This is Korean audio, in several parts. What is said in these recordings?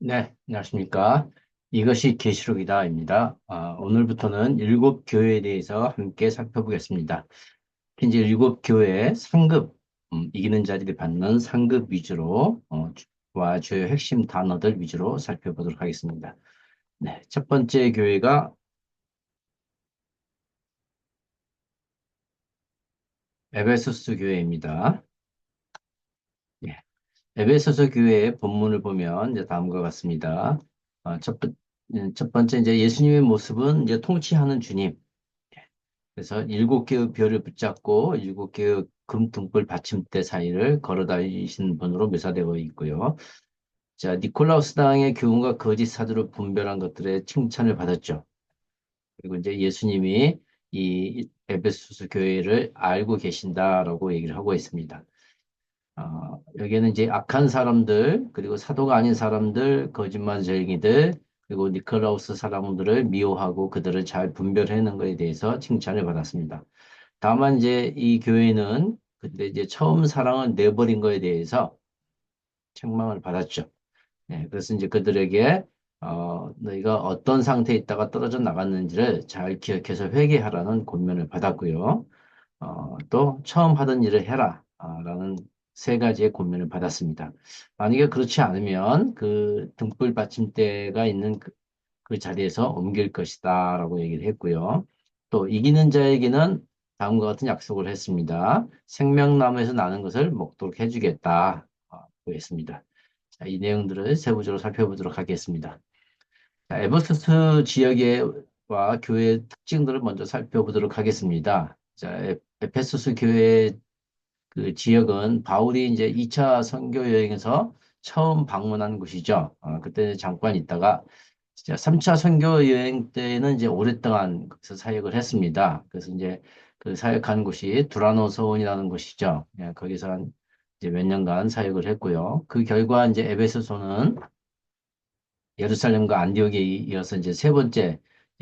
네, 안녕하십니까. 이것이 계시록이다입니다. 오늘부터는 일곱 교회에 대해서 함께 살펴보겠습니다. 이제 일곱 교회 상급, 이기는 자들이 받는 상급 위주로, 와 주요 핵심 단어들 위주로 살펴보도록 하겠습니다. 네, 첫 번째 교회가 에베소스 교회입니다. 예, 에베소서 교회의 본문을 보면 이제 다음과 같습니다. 첫 번째 이제 예수님의 모습은 이제 통치하는 주님. 그래서 일곱 개의 별을 붙잡고 일곱 개의 금 등불 받침대 사이를 걸어 다니신 분으로 묘사되어 있고요. 자, 니콜라우스 당의 교훈과 거짓 사도를 분별한 것들의 칭찬을 받았죠. 그리고 이제 예수님이 이 에베소스 교회를 알고 계신다라고 얘기를 하고 있습니다. 여기에는 이제 악한 사람들, 그리고 사도가 아닌 사람들, 거짓말쟁이들, 그리고 니콜라우스 사람들을 미워하고 그들을 잘 분별해내는 것에 대해서 칭찬을 받았습니다. 다만 이제 이 교회는 그때 이제 처음 사랑을 내버린 거에 대해서 책망을 받았죠. 네, 그래서 이제 그들에게 너희가 어떤 상태에 있다가 떨어져 나갔는지를 잘 기억해서 회개하라는 권면을 받았고요. 또 처음 하던 일을 해라 라는 세 가지의 권면을 받았습니다. 만약에 그렇지 않으면 그 등불 받침대가 있는 그 자리에서 옮길 것이다 라고 얘기를 했고요. 또 이기는 자에게는 다음과 같은 약속을 했습니다. 생명나무에서 나는 것을 먹도록 해주겠다 고 했습니다. 자, 이 내용들을 세부적으로 살펴보도록 하겠습니다. 자, 에베소스 지역의 교회의 특징들을 먼저 살펴보도록 하겠습니다. 자, 에페소스 교회 그 지역은 바울이 이제 2차 선교 여행에서 처음 방문한 곳이죠. 그때 잠깐 있다가 진짜 3차 선교 여행 때는 이제 오랫동안 거기서 사역을 했습니다. 그래서 이제 그 사역한 곳이 두라노서원이라는 곳이죠. 예, 거기서 한 이제 몇 년간 사역을 했고요. 그 결과 이제 에베소서는 예루살렘과 안디옥에 이어서 이제 세 번째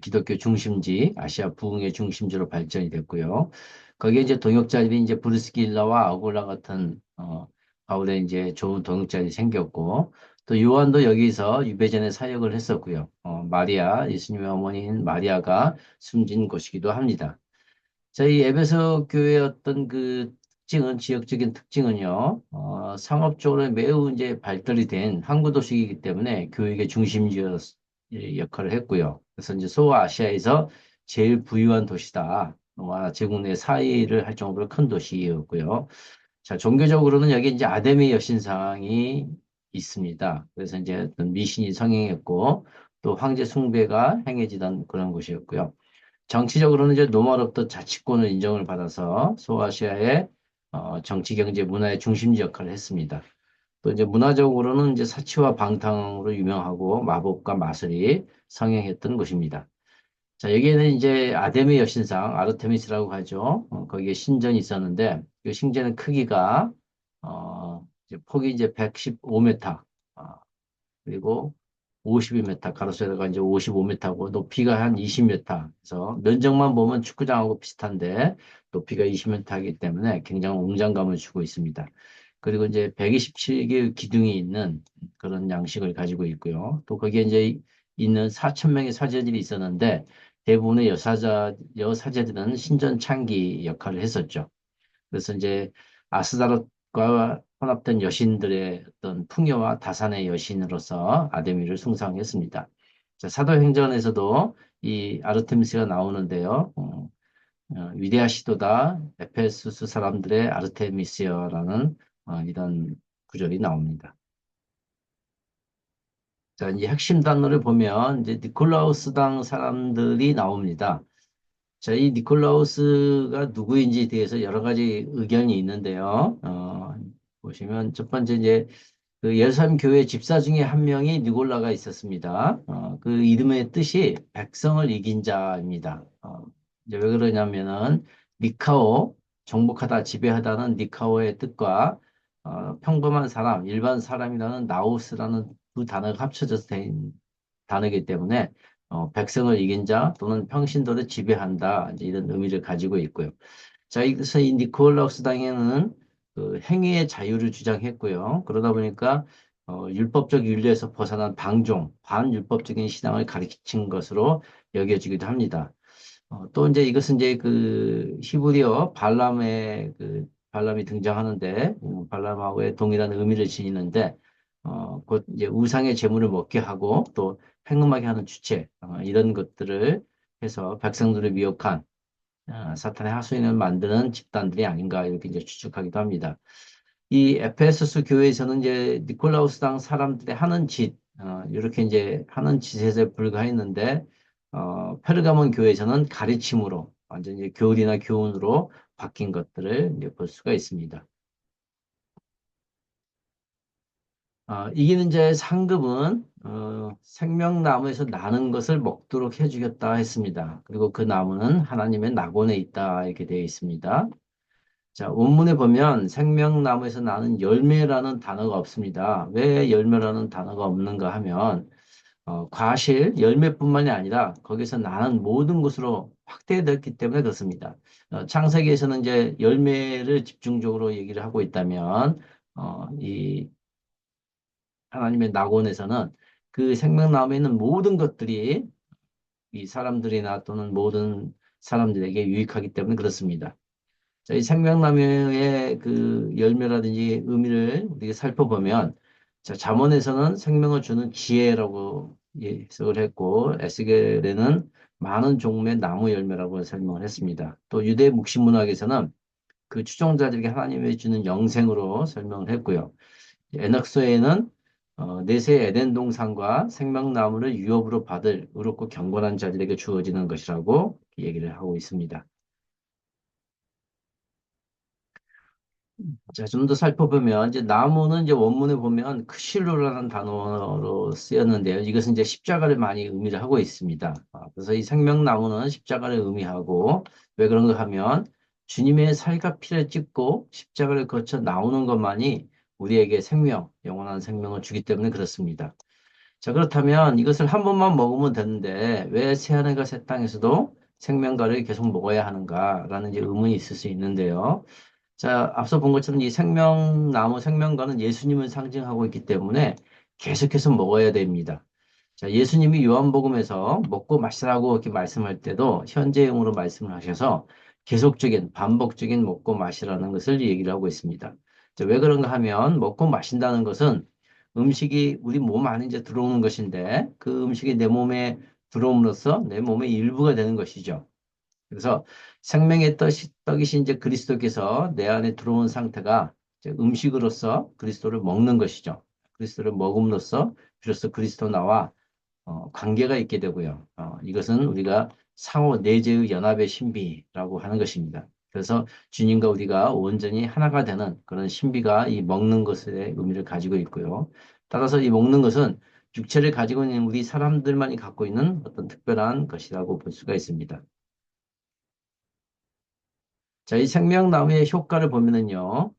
기독교 중심지, 아시아 부흥의 중심지로 발전이 됐고요. 거기에 이제 동역자들이 이제 브리스길라와 아굴라 같은 바울의 이제 좋은 동역자들이 생겼고, 또 요한도 여기서 유배전에 사역을 했었고요. 마리아, 예수님의 어머니인 마리아가 숨진 곳이기도 합니다. 저희 에베소 교회의 어떤 그 특징은, 지역적인 특징은요, 상업적으로 매우 이제 발달이 된 항구 도시이기 때문에 교육의 중심지역 역할을 했고요. 그래서 이제 소아시아에서 제일 부유한 도시다. 와 제국 내 사의를 할 정도로 큰 도시였고요. 자, 종교적으로는 여기 이제 아데미 여신상이 있습니다. 그래서 이제 어떤 미신이 성행했고, 또 황제 숭배가 행해지던 그런 곳이었고요. 정치적으로는 이제 노마로부터 자치권을 인정을 받아서 소아시아의 정치, 경제, 문화의 중심지 역할을 했습니다. 또 이제 문화적으로는 이제 사치와 방탕으로 유명하고 마법과 마술이 성행했던 곳입니다. 자, 여기에는 이제 아데미 여신상, 아르테미스라고 하죠. 거기에 신전이 있었는데, 이 신전의 크기가, 이제 폭이 이제 115m, 그리고 52m, 가로세로가 이제 55m고, 높이가 한 20m. 그래서 면적만 보면 축구장하고 비슷한데, 높이가 20m이기 때문에 굉장히 웅장감을 주고 있습니다. 그리고 이제 127개의 기둥이 있는 그런 양식을 가지고 있고요. 또 거기에 이제 있는 4천 명의 사제들이 있었는데, 대부분의 여사제들은 신전 창기 역할을 했었죠. 그래서 이제 아스다롯과 혼합된 여신들의 어떤 풍요와 다산의 여신으로서 아데미를 숭상했습니다. 자, 사도행전에서도 이 아르테미스가 나오는데요. 위대하시도다 에페소스 사람들의 아르테미스여라는 이런 구절이 나옵니다. 자, 이제 핵심 단어를 보면 이제 니콜라우스당 사람들이 나옵니다. 자, 이 니콜라우스가 누구인지에 대해서 여러 가지 의견이 있는데요. 보시면 첫 번째 이제 그 예루살렘 교회 집사 중에 한 명이 니골라가 있었습니다. 그 이름의 뜻이 백성을 이긴 자입니다. 이제 왜 그러냐면은 니카오, 정복하다, 지배하다는 니카오의 뜻과 평범한 사람, 일반 사람이라는 나우스라는 두 단어가 합쳐져서 된 단어이기 때문에 백성을 이긴 자 또는 평신도를 지배한다 이제 이런 의미를 가지고 있고요. 자, 그래서 이 니콜라우스 당에는 그 행위의 자유를 주장했고요. 그러다 보니까 율법적 윤리에서 벗어난 방종, 반율법적인 신앙을 가르친 것으로 여겨지기도 합니다. 또 이제 이것은 이제 그 히브리어 발람의 그 발람이 등장하는데 발람하고의 동일한 의미를 지니는데 곧 이제 우상의 제물을 먹게 하고 또 행음하게 하는 주체 이런 것들을 해서 백성들을 미혹한 사탄의 하수인을 만드는 집단들이 아닌가 이렇게 이제 추측하기도 합니다. 이 에페소스 교회에서는 이제 니콜라우스당 사람들의 하는 짓, 이렇게 이제 하는 짓에 불과했는데, 페르가몬 교회에서는 가르침으로, 완전히 이제 교리나 교훈으로 바뀐 것들을 이제 볼 수가 있습니다. 이기는 자의 상급은, 생명나무에서 나는 것을 먹도록 해주겠다 했습니다. 그리고 그 나무는 하나님의 낙원에 있다, 이렇게 되어 있습니다. 자, 원문에 보면 생명나무에서 나는 열매라는 단어가 없습니다. 왜 열매라는 단어가 없는가 하면 과실, 열매뿐만이 아니라 거기서 나는 모든 것으로 확대됐기 때문에 그렇습니다. 창세기에서는 이제 열매를 집중적으로 얘기를 하고 있다면 이 하나님의 낙원에서는 그 생명나무에 있는 모든 것들이 이 사람들이나 또는 모든 사람들에게 유익하기 때문에 그렇습니다. 저희 생명나무의 그 열매라든지 의미를 우리가 살펴보면 자, 잠언에서는 생명을 주는 지혜라고 해석을 했고 에스겔에는 많은 종류의 나무 열매라고 설명을 했습니다. 또 유대 묵시문학에서는 그 추종자들에게 하나님이 주는 영생으로 설명을 했고요. 에녹서에는 내세 에덴 동산과 생명나무를 유업으로 받을 의롭고 경건한 자들에게 주어지는 것이라고 얘기를 하고 있습니다. 자, 좀 더 살펴보면, 이제 나무는 이제 원문에 보면 크실로라는 단어로 쓰였는데요. 이것은 이제 십자가를 많이 의미를 하고 있습니다. 그래서 이 생명나무는 십자가를 의미하고, 왜 그런가 하면, 주님의 살과 피를 찢고 십자가를 거쳐 나오는 것만이 우리에게 생명, 영원한 생명을 주기 때문에 그렇습니다. 자, 그렇다면 이것을 한 번만 먹으면 되는데, 왜 새하늘과 새 땅에서도 생명과를 계속 먹어야 하는가라는 이제 의문이 있을 수 있는데요. 자, 앞서 본 것처럼 이 생명나무 생명과는 예수님을 상징하고 있기 때문에 계속해서 먹어야 됩니다. 자, 예수님이 요한복음에서 먹고 마시라고 이렇게 말씀할 때도 현재형으로 말씀을 하셔서 계속적인 반복적인 먹고 마시라는 것을 얘기를 하고 있습니다. 자, 왜 그런가 하면 먹고 마신다는 것은 음식이 우리 몸 안에 이제 들어오는 것인데 그 음식이 내 몸에 들어옴으로써 내 몸의 일부가 되는 것이죠. 그래서 생명의 떡이신 이제 그리스도께서 내 안에 들어온 상태가 이제 음식으로서 그리스도를 먹는 것이죠. 그리스도를 먹음으로써 비로소 그리스도 나와 관계가 있게 되고요. 이것은 우리가 상호 내재의 연합의 신비라고 하는 것입니다. 그래서 주님과 우리가 온전히 하나가 되는 그런 신비가 이 먹는 것의 의미를 가지고 있고요. 따라서 이 먹는 것은 육체를 가지고 있는 우리 사람들만이 갖고 있는 어떤 특별한 것이라고 볼 수가 있습니다. 자, 이 생명나무의 효과를 보면은요,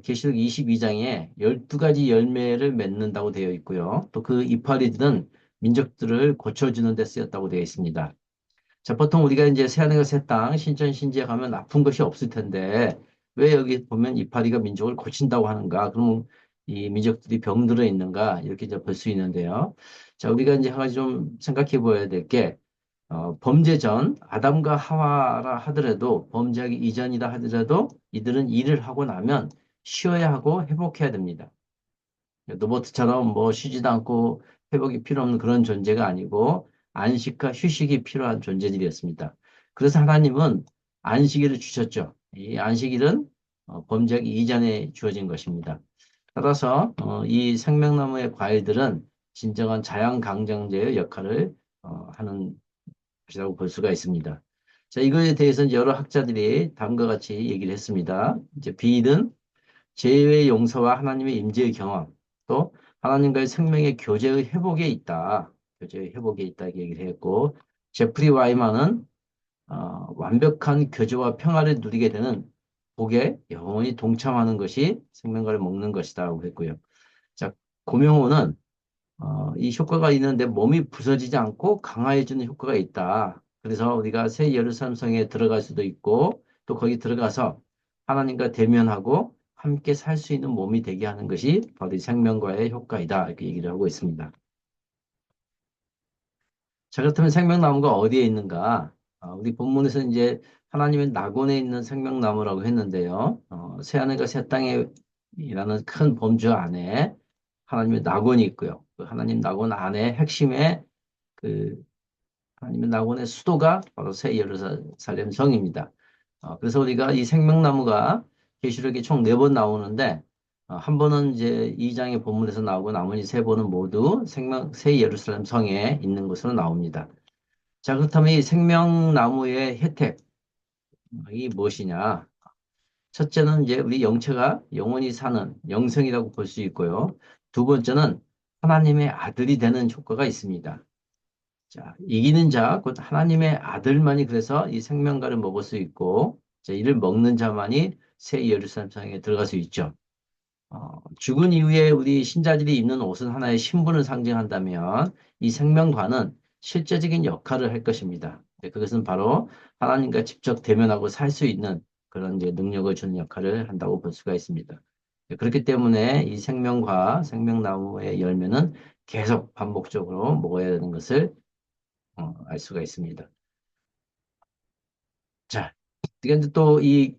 계시록 22장에 12가지 열매를 맺는다고 되어 있고요. 또 그 이파리들은 민족들을 고쳐주는 데 쓰였다고 되어 있습니다. 자, 보통 우리가 이제 새하늘과 새 땅, 신천, 신지에 가면 아픈 것이 없을 텐데, 왜 여기 보면 이파리가 민족을 고친다고 하는가? 그럼 이 민족들이 병들어 있는가? 이렇게 이제 볼 수 있는데요. 자, 우리가 이제 한 가지 좀 생각해 보아야 될 게, 범죄 전 아담과 하와라 하더라도 범죄하기 이전이라 하더라도 이들은 일을 하고 나면 쉬어야 하고 회복해야 됩니다. 로버트처럼 뭐 쉬지도 않고 회복이 필요 없는 그런 존재가 아니고 안식과 휴식이 필요한 존재들이었습니다. 그래서 하나님은 안식일을 주셨죠. 이 안식일은 범죄하기 이전에 주어진 것입니다. 따라서 이 생명나무의 과일들은 진정한 자연강장제의 역할을 하는 것이라고 볼 수가 있습니다. 자, 이거에 대해서는 여러 학자들이 다음과 같이 얘기를 했습니다. 이제 비는 죄의 용서와 하나님의 임재의 경험, 또 하나님과의 생명의 교제의 회복에 있다. 교제의 회복에 있다 이렇게 얘기를 했고, 제프리 와이만은 완벽한 교제와 평화를 누리게 되는 복에 영원히 동참하는 것이 생명과를 먹는 것이다라고 했고요. 자, 고명호는 이 효과가 있는데 몸이 부서지지 않고 강화해주는 효과가 있다. 그래서 우리가 새 예루살렘 성에 들어갈 수도 있고 또 거기 들어가서 하나님과 대면하고 함께 살 수 있는 몸이 되게 하는 것이 바로 이 생명과의 효과이다. 이렇게 얘기를 하고 있습니다. 자, 그렇다면 생명나무가 어디에 있는가? 우리 본문에서 이제 하나님의 낙원에 있는 생명나무라고 했는데요. 새하늘과 새 땅이라는 큰 범주 안에 하나님의 낙원이 있고요. 그 하나님 낙원 안에 핵심의 그 하나님의 낙원의 수도가 바로 새 예루살렘 성입니다. 그래서 우리가 이 생명나무가 계시록에 총 네 번 나오는데 한 번은 이제 2장의 본문에서 나오고 나머지 세 번은 모두 새 예루살렘 성에 있는 것으로 나옵니다. 자, 그렇다면 이 생명나무의 혜택이 무엇이냐? 첫째는 이제 우리 영체가 영원히 사는 영생이라고 볼 수 있고요. 두 번째는 하나님의 아들이 되는 효과가 있습니다. 자, 이기는 자, 곧 하나님의 아들만이 그래서 이 생명과를 먹을 수 있고, 자, 이를 먹는 자만이 새 예루살렘 성에 들어갈 수 있죠. 죽은 이후에 우리 신자들이 입는 옷은 하나의 신분을 상징한다면 이 생명과는 실제적인 역할을 할 것입니다. 그것은 바로 하나님과 직접 대면하고 살 수 있는 그런 이제 능력을 주는 역할을 한다고 볼 수가 있습니다. 그렇기 때문에 이 생명과 생명나무의 열매는 계속 반복적으로 먹어야 되는 것을 알 수가 있습니다. 자, 근데 또 이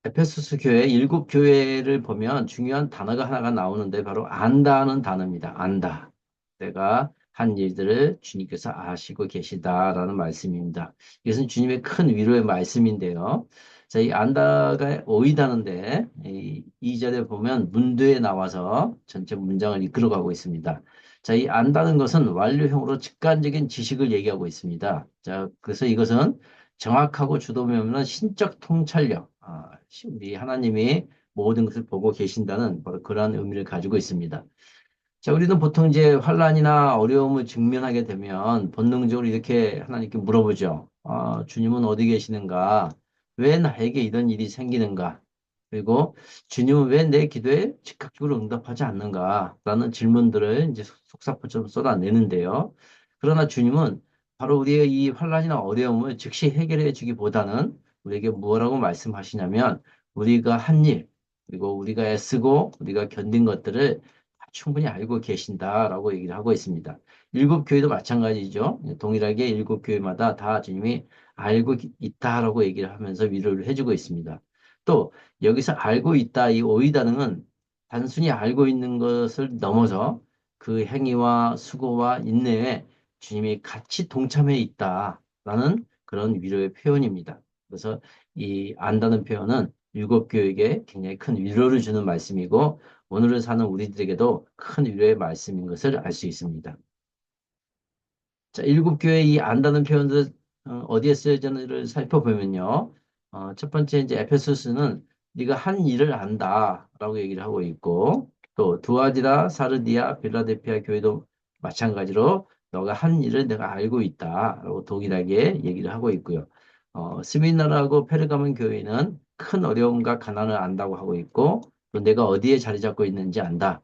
에페소스 교회 일곱 교회를 보면 중요한 단어가 하나가 나오는데 바로 안다는 단어입니다. 안다. 내가 한 일들을 주님께서 아시고 계시다라는 말씀입니다. 이것은 주님의 큰 위로의 말씀인데요. 자, 이 안다가 오이다는데 이 절에 보면 문도에 나와서 전체 문장을 이끌어가고 있습니다. 자, 이 안다는 것은 완료형으로 직관적인 지식을 얘기하고 있습니다. 자, 그래서 이것은 정확하고 주도면은 신적 통찰력, 우리 하나님이 모든 것을 보고 계신다는 바로 그러한 의미를 가지고 있습니다. 자, 우리는 보통 이제 환란이나 어려움을 직면하게 되면 본능적으로 이렇게 하나님께 물어보죠. 주님은 어디 계시는가? 왜 나에게 이런 일이 생기는가? 그리고 주님은 왜 내 기도에 즉각적으로 응답하지 않는가? 라는 질문들을 이제 속사포처럼 쏟아내는데요. 그러나 주님은 바로 우리의 이 환란이나 어려움을 즉시 해결해 주기보다는 우리에게 뭐라고 말씀하시냐면 우리가 한 일, 그리고 우리가 애쓰고 우리가 견딘 것들을 충분히 알고 계신다라고 얘기를 하고 있습니다. 일곱 교회도 마찬가지죠. 동일하게 일곱 교회마다 다 주님이 알고 있다라고 얘기를 하면서 위로를 해주고 있습니다. 또 여기서 알고 있다 이 오이다능은 단순히 알고 있는 것을 넘어서 그 행위와 수고와 인내에 주님이 같이 동참해 있다라는 그런 위로의 표현입니다. 그래서 이 안다는 표현은 일곱 교회에게 굉장히 큰 위로를 주는 말씀이고 오늘을 사는 우리들에게도 큰 위로의 말씀인 것을 알 수 있습니다. 자, 일곱 교회 이 안다는 표현들 어디에 쓰여졌는지를 살펴보면요. 첫 번째 이제 에페소스는 네가 한 일을 안다라고 얘기를 하고 있고 또 두아디라, 사르디아, 빌라델피아 교회도 마찬가지로 너가 한 일을 내가 알고 있다라고 동일하게 얘기를 하고 있고요. 스미나라고 페르가몬 교회는 큰 어려움과 가난을 안다고 하고 있고 또 내가 어디에 자리 잡고 있는지 안다.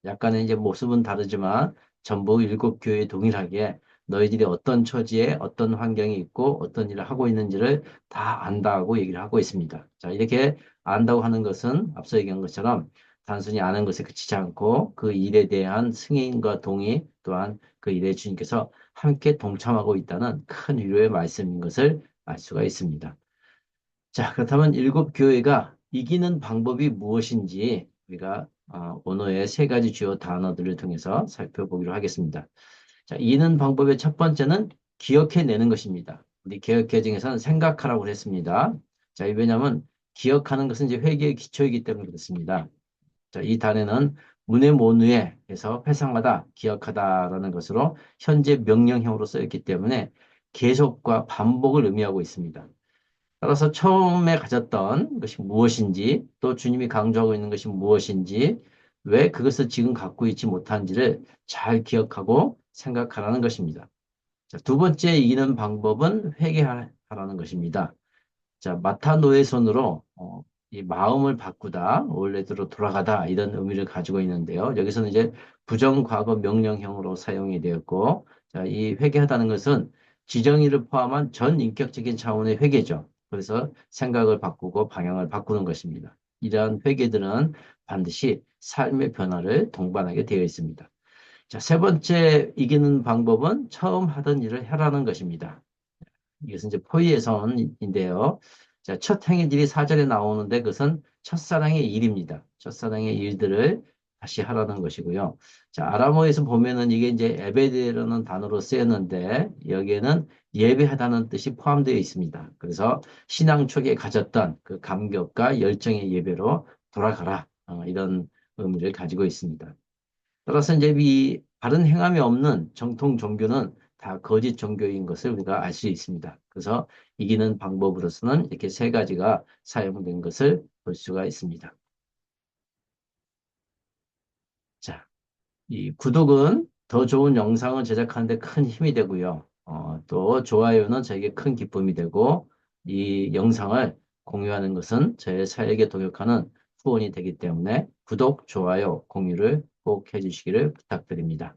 약간의 이제 모습은 다르지만 전부 일곱 교회 동일하게 너희들이 어떤 처지에 어떤 환경이 있고 어떤 일을 하고 있는지를 다 안다고 얘기를 하고 있습니다. 자, 이렇게 안다고 하는 것은 앞서 얘기한 것처럼 단순히 아는 것에 그치지 않고 그 일에 대한 승인과 동의 또한 그 일에 주님께서 함께 동참하고 있다는 큰 위로의 말씀인 것을 알 수가 있습니다. 자, 그렇다면 일곱 교회가 이기는 방법이 무엇인지 우리가 언어의 세 가지 주요 단어들을 통해서 살펴보기로 하겠습니다. 자, 이기는 방법의 첫 번째는 기억해내는 것입니다. 우리 개혁개정에서는 생각하라고 했습니다. 자, 왜냐하면 기억하는 것은 이제 회개의 기초이기 때문에 그렇습니다. 자, 이 단에는 문해모누에 해서 회상하다, 기억하다라는 것으로 현재 명령형으로 쓰였기 때문에 계속과 반복을 의미하고 있습니다. 따라서 처음에 가졌던 것이 무엇인지, 또 주님이 강조하고 있는 것이 무엇인지, 왜 그것을 지금 갖고 있지 못한지를 잘 기억하고 생각하라는 것입니다. 자, 두 번째 이기는 방법은 회개하라는 것입니다. 자, 마타노의 손으로 이 마음을 바꾸다, 원래대로 돌아가다 이런 의미를 가지고 있는데요. 여기서는 이제 부정과거 명령형으로 사용이 되었고, 자, 이 회개하다는 것은 지정의를 포함한 전 인격적인 차원의 회개죠. 그래서 생각을 바꾸고 방향을 바꾸는 것입니다. 이러한 회개들은 반드시 삶의 변화를 동반하게 되어 있습니다. 자, 세 번째 이기는 방법은 처음 하던 일을 해라는 것입니다. 이것은 이제 포이에선인데요. 자, 첫 행위들이 사절에 나오는데 그것은 첫사랑의 일입니다. 첫사랑의 일들을 다시 하라는 것이고요. 자, 아람어에서 보면은 이게 이제 에베드라는 단어로 쓰였는데 여기에는 예배하다는 뜻이 포함되어 있습니다. 그래서 신앙 초기에 가졌던 그 감격과 열정의 예배로 돌아가라. 이런 의미를 가지고 있습니다. 따라서 이제 이 바른 행함이 없는 정통 종교는 다 거짓 종교인 것을 우리가 알 수 있습니다. 그래서 이기는 방법으로서는 이렇게 세 가지가 사용된 것을 볼 수가 있습니다. 자, 이 구독은 더 좋은 영상을 제작하는 데 큰 힘이 되고요. 또 좋아요는 저에게 큰 기쁨이 되고 이 영상을 공유하는 것은 저의 사역에 동역하는 후원이 되기 때문에 구독, 좋아요, 공유를 꼭 해주시기를 부탁드립니다.